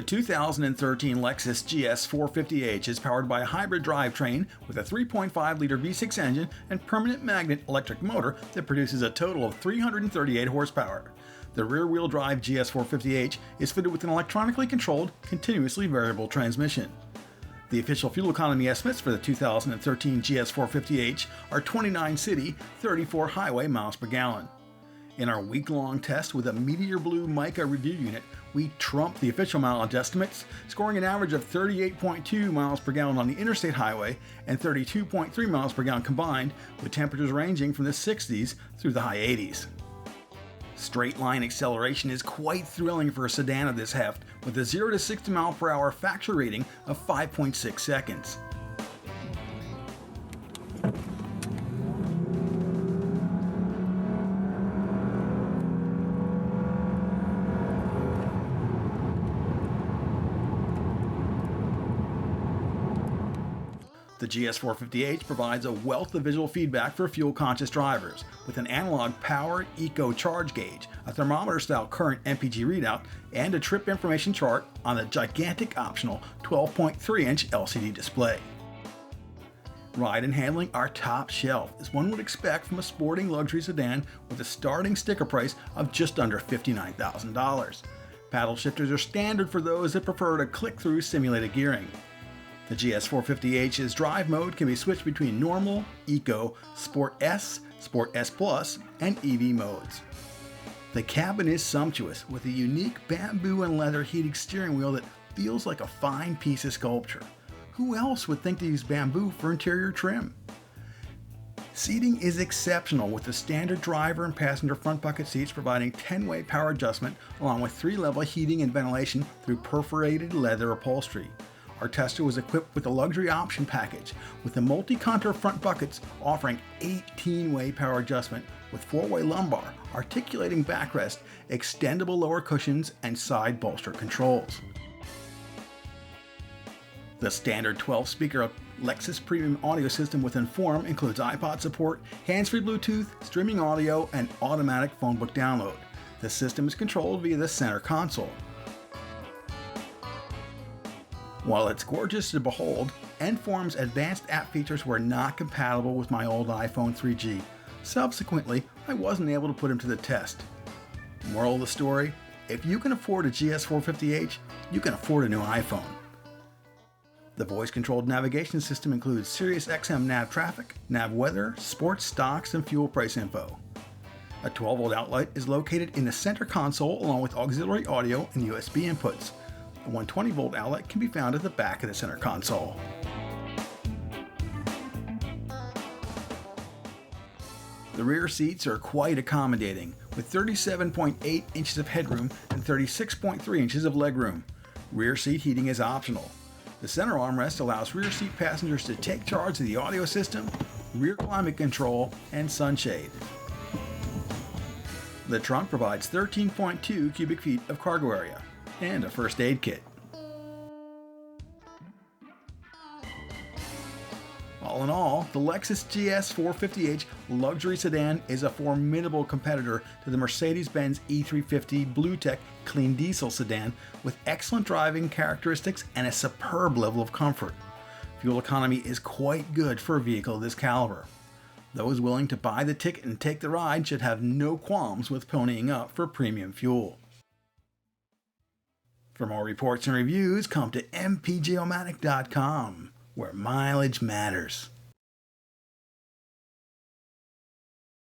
The 2013 Lexus GS450h is powered by a hybrid drivetrain with a 3.5-liter V6 engine and permanent magnet electric motor that produces a total of 338 horsepower. The rear-wheel drive GS450h is fitted with an electronically controlled, continuously variable transmission. The official fuel economy estimates for the 2013 GS450h are 29 city, 34 highway miles per gallon. In our week-long test with a Meteor Blue Mica review unit, we trumped the official mileage estimates, scoring an average of 38.2 miles per gallon on the interstate highway and 32.3 miles per gallon combined, with temperatures ranging from the 60s through the high 80s. Straight line acceleration is quite thrilling for a sedan of this heft, with a 0 to 60 mile per hour factory rating of 5.6 seconds. The GS450h provides a wealth of visual feedback for fuel-conscious drivers, with an analog power eco charge gauge, a thermometer-style current MPG readout, and a trip information chart on a gigantic optional 12.3-inch LCD display. Ride and handling are top shelf, as one would expect from a sporting luxury sedan with a starting sticker price of just under $59,000. Paddle shifters are standard for those that prefer to click-through simulated gearing. The GS450h's drive mode can be switched between normal, eco, Sport S, Sport S Plus, and EV modes. The cabin is sumptuous, with a unique bamboo and leather heated steering wheel that feels like a fine piece of sculpture. Who else would think to use bamboo for interior trim? Seating is exceptional, with the standard driver and passenger front bucket seats providing 10-way power adjustment along with 3-level heating and ventilation through perforated leather upholstery. Our tester was equipped with a luxury option package, with the multi-contour front buckets offering 18-way power adjustment with 4-way lumbar, articulating backrest, extendable lower cushions, and side bolster controls. The standard 12-speaker Lexus Premium audio system with Inform includes iPod support, hands-free Bluetooth, streaming audio, and automatic phone book download. The system is controlled via the center console. While it's gorgeous to behold, Inform's advanced app features were not compatible with my old iPhone 3G. Subsequently, I wasn't able to put him to the test. Moral of the story, if you can afford a GS450h, you can afford a new iPhone. The voice-controlled navigation system includes SiriusXM nav traffic, nav weather, sports stocks, and fuel price info. A 12-volt outlet is located in the center console along with auxiliary audio and USB inputs. A 120-volt outlet can be found at the back of the center console. The rear seats are quite accommodating, with 37.8 inches of headroom and 36.3 inches of legroom. Rear seat heating is optional. The center armrest allows rear seat passengers to take charge of the audio system, rear climate control, and sunshade. The trunk provides 13.2 cubic feet of cargo area and a first aid kit. All in all, the Lexus GS450h luxury sedan is a formidable competitor to the Mercedes-Benz E350 BlueTech clean diesel sedan with excellent driving characteristics and a superb level of comfort. Fuel economy is quite good for a vehicle of this caliber. Those willing to buy the ticket and take the ride should have no qualms with ponying up for premium fuel. For more reports and reviews, come to MPGomatic.com, where mileage matters.